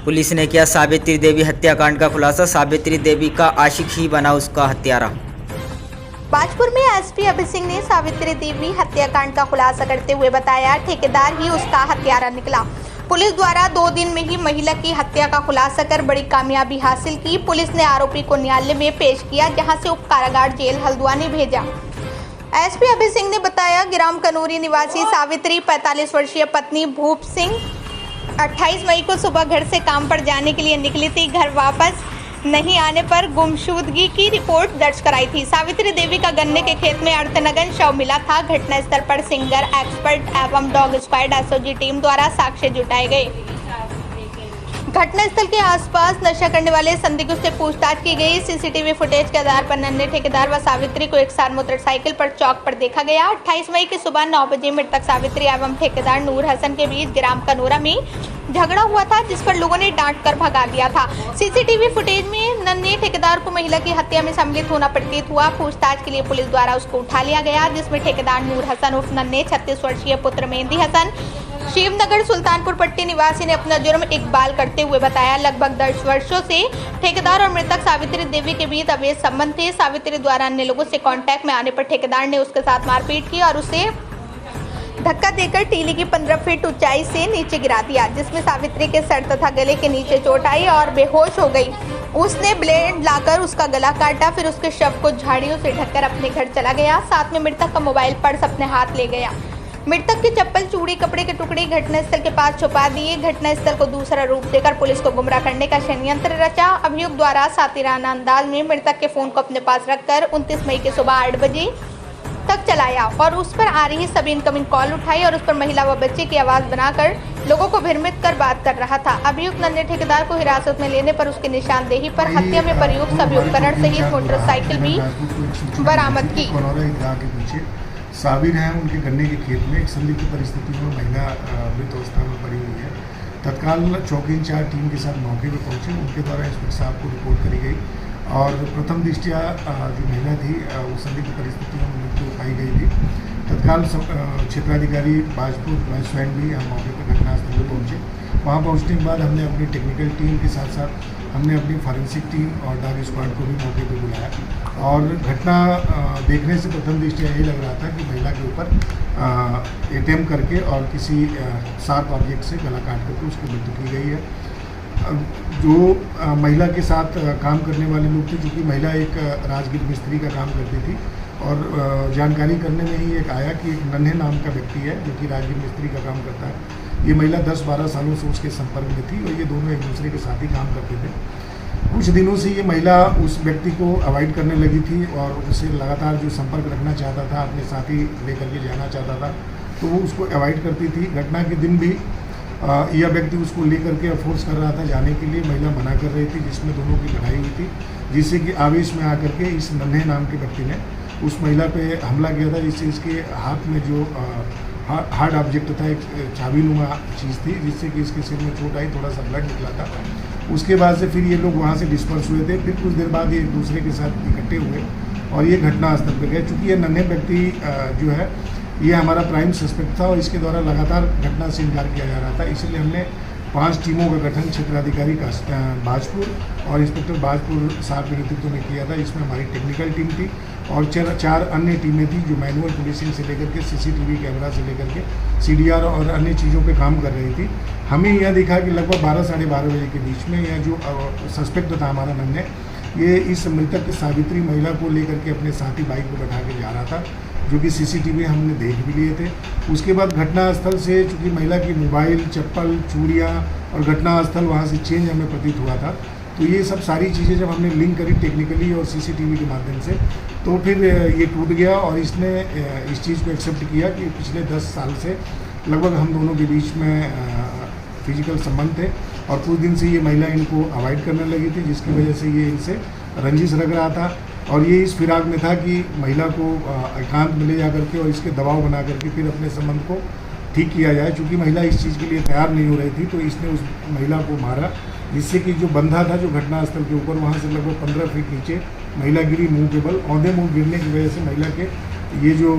Police ने किया सावित्री देवी हत्याकांड का खुलासा। सावित्री देवी का आशिक ही बना उसका हत्यारा। बाजपुर में एसपी अभय सिंह ने सावित्री देवी हत्याकांड का खुलासा करते हुए बताया, ठेकेदार ही उसका हत्यारा निकला। पुलिस द्वारा 2 दिन में ही महिला की हत्या का खुलासा कर बड़ी कामयाबी हासिल की। पुलिस ने आरोपी को न्यायालय में पेश किया, जहां से उप कारागार जेल हल्द्वानी भेजा। एसपी अभय सिंह ने बताया, ग्राम कनूरी निवासी सावित्री 45 वर्षीय पत्नी भूप सिंह 28 मई को सुबह घर से काम पर जाने के लिए निकली थी। घर वापस नहीं आने पर गुमशुदगी की रिपोर्ट दर्ज कराई थी। सावित्री देवी का गन्ने के खेत में अर्थनगन शव मिला था। घटनास्थल पर सिंगर एक्सपर्ट एवं डॉग स्क्वाड एसओजी टीम द्वारा साक्ष्य जुटाए गए। घटनास्थल के आसपास नशा करने वाले संदिग्ध से पूछताछ की गई। सीसीटीवी फुटेज के आधार पर नन्हे ठेकेदार व सावित्री को एक साथ मोटरसाइकिल पर चौक पर देखा गया। 28 मई की सुबह 9 बजे मृतक सावित्री एवं ठेकेदार नूर हसन के बीच ग्राम कनूरा में झगड़ा हुआ था, जिस पर लोगों ने डांट कर भगा दिया था। सीसीटीवी फुटेज में नन्हे ठेकेदार को महिला की हत्या में सम्मिलित होना प्रतीत हुआ। पूछताछ के लिए पुलिस द्वारा उसको उठा लिया गया, जिसमें ठेकेदार नूर हसन उर्फ नन्हे 36 वर्षीय पुत्र मेहंदी हसन शिवनगर सुल्तानपुर पट्टी निवासी ने अपना जुर्म इकबाल करते हुए बताया। लगभग 10 वर्षों से ठेकेदार और मृतक सावित्री देवी के बीच अवैध संबंध थे। सावित्री द्वारा अन्य लोगों से कांटेक्ट में आने पर ठेकेदार ने उसके साथ मारपीट की और उसे धक्का देकर टीली की 15 फीट ऊंचाई से नीचे गिरा दिया, जिसमें सावित्री के सर तथा गले के नीचे चोट आई और बेहोश हो गई। उसने ब्लेड लाकर उसका गला काटा, फिर उसके शव को झाड़ियों से ढककर अपने घर चला गया। साथ में मृतक का मोबाइल पर्स अपने हाथ ले गया। मृतक की चप्पल, चूड़ी, कपड़े के टुकड़े घटनास्थल के पास छुपा दिए। घटनास्थल को दूसरा रूप देकर पुलिस को गुमराह करने का षड्यंत्र रचा। अभियुक्त द्वारा सातिराना अंदाज में मृतक के फोन को अपने पास रखकर 29 मई की सुबह 8 बजे तक चलाया और उस पर आ रही सभी इनकमिंग कॉल उठाई और उस पर महिला व बच्चे की आवाज बनाकर लोगों को भ्रमित कर बात कर रहा था। अभियुक्त नन्हे ठेकेदार को हिरासत में लेने पर उसकी निशानदेही पर हत्या में प्रयुक्त सभी उपकरण सहित मोटरसाइकिल भी बरामद की। साबिर हैं, उनके गन्ने के खेत में एक संदिग्ध परिस्थिति में महिला मृत अवस्था में पड़ी हुई है। तत्काल चौकी इंचार्ज टीम के साथ मौके पर पहुंचे। उनके द्वारा इंस्पेक्टर साहब को रिपोर्ट करी गई और प्रथम दृष्टया जो महिला थी वो संदिग्ध परिस्थितियों में मृत्यु पाई गई थी। तत्काल क्षेत्राधिकारी बाजपुर स्वयं भी हम मौके पर घटनास्थल पर पहुँचे। वहाँ पहुँचने के बाद हमने अपनी टेक्निकल टीम के साथ साथ हमने अपनी फॉरेंसिक टीम और डॉग स्क्वाड को भी मौके पर बुलाया और घटना देखने से प्रथम दृष्टया यही लग रहा था कि महिला के ऊपर एटीएम करके और किसी शार्प ऑब्जेक्ट से गला काट करके उसकी मृत्यु की गई है। जो महिला के साथ काम करने वाले लोग थे, चूँकि महिला एक राजगीर मिस्त्री का काम करती थी और जानकारी करने में ही एक आया कि एक नन्हे नाम का व्यक्ति है जो कि राजगीर मिस्त्री का काम करता है। ये महिला 10-12 सालों से उसके संपर्क में थी और ये दोनों एक दूसरे के साथ ही काम करते थे। कुछ दिनों से ये महिला उस व्यक्ति को अवॉइड करने लगी थी और उससे लगातार जो संपर्क रखना चाहता था, अपने साथी लेकर के जाना चाहता था, तो वो उसको अवॉइड करती थी। घटना के दिन भी यह व्यक्ति उसको लेकर के फोर्स कर रहा था जाने के लिए। महिला मना कर रही थी, जिसमें दोनों की लड़ाई हुई थी, जिससे कि आवेश में आकर के इस नन्हे नाम के व्यक्ति ने उस महिला पे हमला किया था, जिससे इसके हाथ में जो हार्ड ऑब्जेक्ट था, एक चाबीनुमा चीज़ थी, जिससे कि इसके सिर में चोट आई, थोड़ा सा ब्लड निकला था। उसके बाद से फिर ये लोग वहाँ से डिस्पर्स हुए थे। फिर कुछ देर बाद ये एक दूसरे के साथ इकट्ठे हुए और ये घटनास्थल पर गए। चूँकि ये नन्हे व्यक्ति जो है ये हमारा प्राइम सस्पेक्ट था और इसके द्वारा लगातार घटना से इनकार किया जा रहा था, इसलिए हमने 5 टीमों का गठन क्षेत्राधिकारी का बाजपुर और इंस्पेक्टर बाजपुर साहब के नेतृत्व में किया था। इसमें हमारी टेक्निकल टीम थी और 4 अन्य टीमें थी जो मैनुअल पुलिसिंग से लेकर के सीसीटीवी कैमरा से लेकर के सीडीआर और अन्य चीज़ों पे काम कर रही थी। हमें यह दिखा कि लगभग 12-12:30 बजे के बीच में यह जो सस्पेक्ट था हमारा नन्हे, ये इस मृतक सावित्री महिला को लेकर के अपने साथी बाइक पर बैठा के जा रहा था, जो कि सीसीटीवी हमने देख भी लिए थे। उसके बाद घटनास्थल से चूँकि महिला की मोबाइल, चप्पल, चूड़ियाँ और घटनास्थल वहाँ से चेंज हमें प्रतीत हुआ था, तो ये सब सारी चीज़ें जब हमने लिंक करी टेक्निकली और सीसीटीवी के माध्यम से, तो फिर ये टूट गया और इसने इस चीज़ को एक्सेप्ट किया कि पिछले 10 साल से लगभग हम दोनों के बीच में फिजिकल संबंध थे और कुछ दिन से ये महिला इनको अवॉइड करने लगी थी, जिसकी वजह से ये इनसे रंजिश रख रहा था और ये इस फिराक में था कि महिला को एकांत में ले जा करके और इसके दबाव बना करके फिर अपने संबंध को ठीक किया जाए। चूँकि महिला इस चीज़ के लिए तैयार नहीं हो रही थी, तो इसने उस महिला को मारा, जिससे कि जो बंधा था जो घटनास्थल के ऊपर, वहाँ से लगभग 15 फीट नीचे महिला गिरी मुँह के बल। औंधे मुँह गिरने की वजह से महिला के ये जो